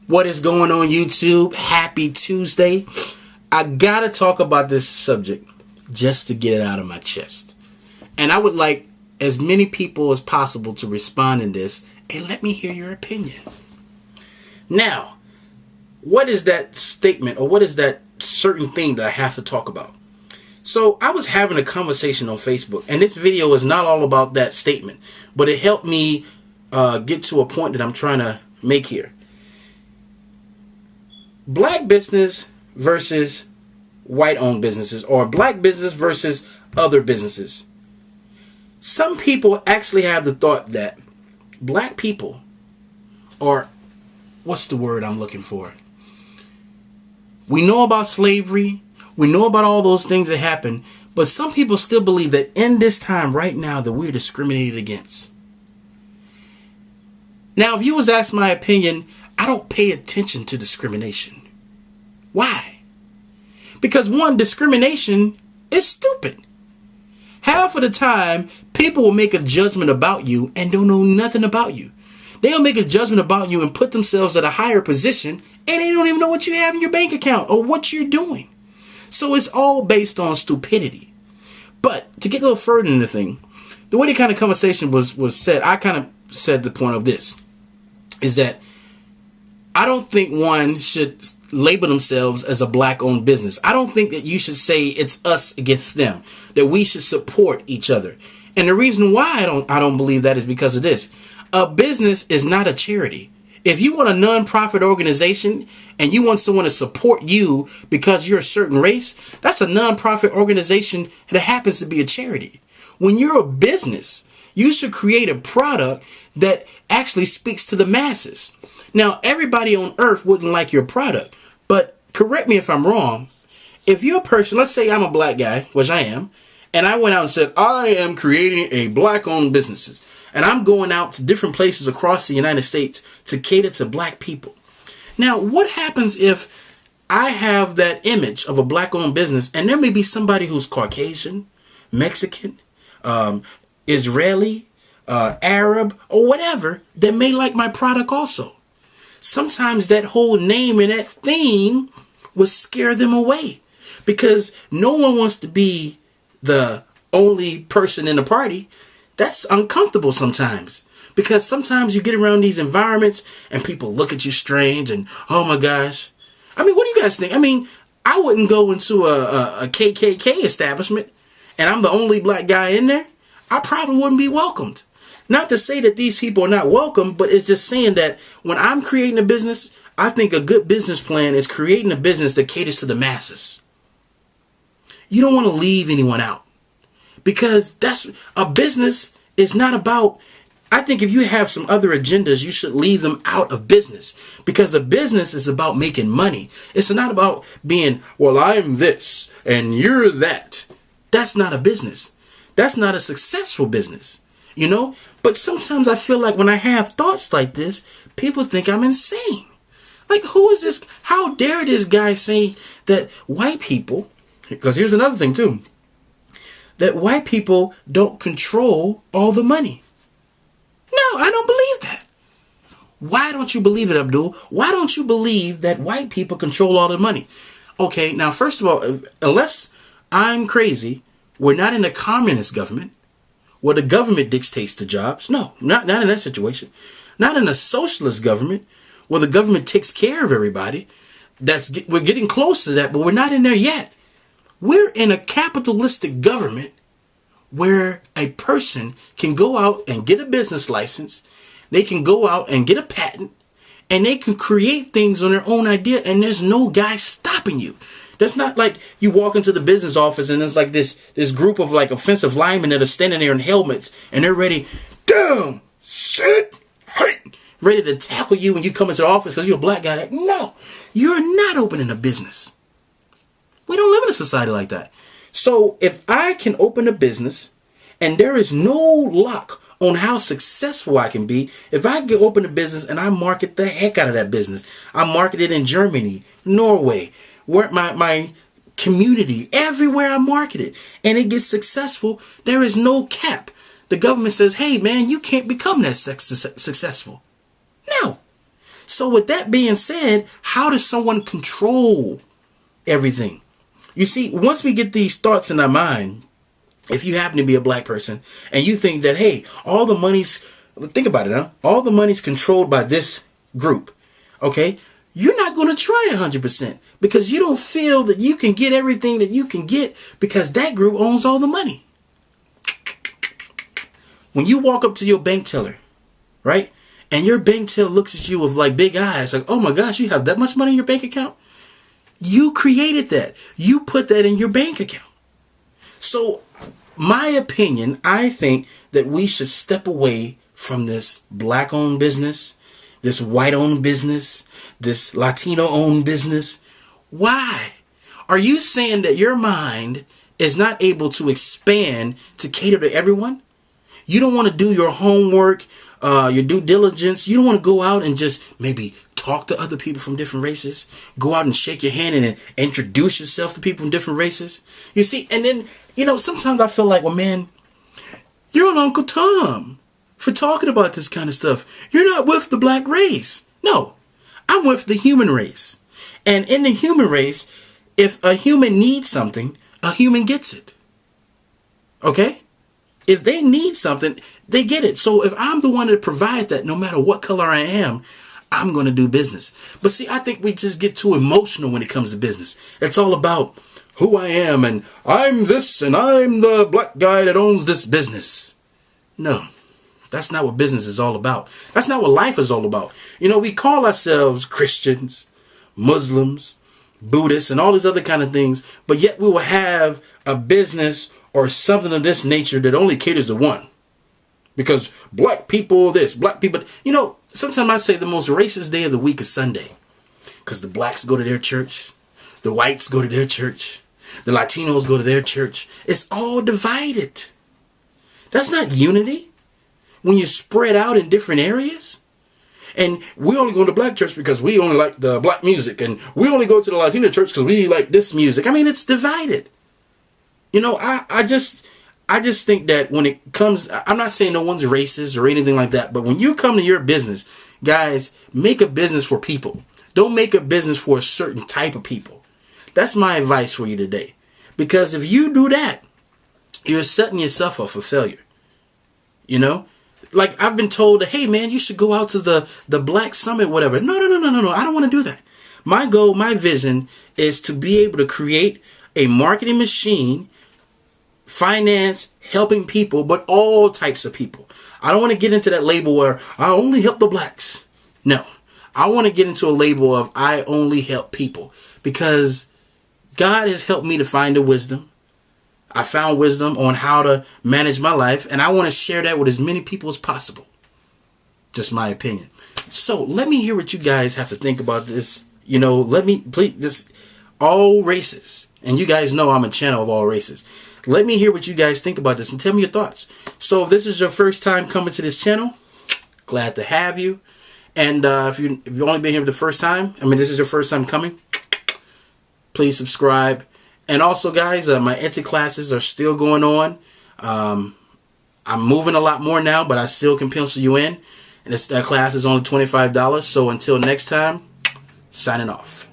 What is going on, YouTube? Happy Tuesday. I gotta talk about this subject just to get it out of my chest. And I would like as many people as possible to respond in this and let me hear your opinion. Now, what is that statement or what is that certain thing that I have to talk about? So I was having a conversation on Facebook, and this video is not all about that statement, but it helped me get to a point that I'm trying to make here. Black business versus white-owned businesses, or black business versus other businesses. Some people actually have the thought that black people are, what's the word I'm looking for? We know about slavery. We know about all those things that happen. But some people still believe that in this time right now that we're discriminated against. Now, if you was asked my opinion, I don't pay attention to discrimination. Why? Because one, discrimination is stupid. Half of the time, people will make a judgment about you and don't know nothing about you. They'll make a judgment about you and put themselves at a higher position, and they don't even know what you have in your bank account or what you're doing. So it's all based on stupidity. But to get a little further in the thing, the way the kind of conversation was said, I kind of said the point of this, is that I don't think one should label themselves as a black-owned business. I don't think that you should say it's us against them, that we should support each other. And the reason why I don't believe that is because of this. A business is not a charity. If you want a non-profit organization and you want someone to support you because you're a certain race, that's a non-profit organization that happens to be a charity. When you're a business, you should create a product that actually speaks to the masses. Now, everybody on earth wouldn't like your product, but correct me if I'm wrong. If you're a person, let's say I'm a black guy, which I am, and I went out and said, I am creating a black-owned businesses, and I'm going out to different places across the United States to cater to black people. Now, what happens if I have that image of a black-owned business, and there may be somebody who's Caucasian, Mexican, Israeli, Arab, or whatever that may like my product also? Sometimes that whole name and that theme will scare them away because no one wants to be the only person in the party. That's uncomfortable sometimes because sometimes you get around these environments and people look at you strange and, oh my gosh. I mean, what do you guys think? I mean, I wouldn't go into a KKK establishment and I'm the only black guy in there. I probably wouldn't be welcomed. Not to say that these people are not welcome, but it's just saying that when I'm creating a business, I think a good business plan is creating a business that caters to the masses. You don't want to leave anyone out because that's a business is not about. I think if you have some other agendas, you should leave them out of business because a business is about making money. It's not about being, well, I'm this and you're that. That's not a business. That's not a successful business. You know, but sometimes I feel like when I have thoughts like this, people think I'm insane. Like, who is this? How dare this guy say that white people, because here's another thing too, that white people don't control all the money. No, I don't believe that. Why don't you believe it, Abdul? Why don't you believe that white people control all the money? Okay, now, first of all, unless I'm crazy, we're not in a communist government. Where the government dictates the jobs. No, not in that situation. Not in a socialist government where the government takes care of everybody. We're getting close to that, but we're not in there yet. We're in a capitalistic government where a person can go out and get a business license. They can go out and get a patent, and they can create things on their own idea, and there's no guy stopping you. That's not like you walk into the business office and there's like this group of like offensive linemen that are standing there in helmets and they're ready, down, sit, hey, ready to tackle you when you come into the office because you're a black guy. No, you're not opening a business. We don't live in a society like that. So if I can open a business and there is no lock on how successful I can be, if I can open a business and I market the heck out of that business, I market it in Germany, Norway, where my community, everywhere I market it, and it gets successful, there is no cap. The government says, hey man, you can't become that successful. No. So with that being said, how does someone control everything? You see, once we get these thoughts in our mind, if you happen to be a black person and you think that, hey, all the money's, think about it, huh? All the money's controlled by this group. Okay. You're not going to try 100% because you don't feel that you can get everything that you can get because that group owns all the money. When you walk up to your bank teller, right? And your bank teller looks at you with like big eyes, like, oh my gosh, you have that much money in your bank account? You created that. You put that in your bank account. So, my opinion, I think that we should step away from this black-owned business, this white-owned business, this Latino-owned business. Why? Are you saying that your mind is not able to expand to cater to everyone? You don't want to do your homework, your due diligence. You don't want to go out and just maybe talk to other people from different races. Go out and shake your hand and introduce yourself to people from different races. You see, and then, sometimes I feel like, well, man, you're an Uncle Tom for talking about this kind of stuff. You're not with the black race. No, I'm with the human race. And in the human race, if a human needs something, a human gets it. Okay? If they need something, they get it. So if I'm the one to provide that, no matter what color I am, I'm going to do business. But see, I think we just get too emotional when it comes to business. It's all about who I am and I'm this and I'm the black guy that owns this business. No, that's not what business is all about. That's not what life is all about. We call ourselves Christians, Muslims, Buddhists, and all these other kind of things, but yet we will have a business or something of this nature that only caters to one. Because black people this, black people... sometimes I say the most racist day of the week is Sunday. Because the blacks go to their church. The whites go to their church. The Latinos go to their church. It's all divided. That's not unity. When you're spread out in different areas. And we only go to black church because we only like the black music. And we only go to the Latino church because we like this music. I mean, it's divided. I just think that when it comes, I'm not saying no one's racist or anything like that, but when you come to your business, guys, make a business for people. Don't make a business for a certain type of people. That's my advice for you today. Because if you do that, you're setting yourself up for failure. Like I've been told that, hey man, you should go out to the Black Summit, whatever. No. I don't want to do that. My goal, my vision is to be able to create a marketing machine, finance, helping people, but all types of people. I don't want to get into that label where I only help the blacks. No, I want to get into a label of I only help people because God has helped me to find the wisdom. I found wisdom on how to manage my life, and I want to share that with as many people as possible. Just my opinion. So let me hear what you guys have to think about this. Let me please just all races. And you guys know I'm a channel of all races. Let me hear what you guys think about this and tell me your thoughts. So if this is your first time coming to this channel, glad to have you. And if you've only been here the first time, this is your first time coming, please subscribe. And also, guys, my Etsy classes are still going on. I'm moving a lot more now, but I still can pencil you in. And that class is only $25. So until next time, signing off.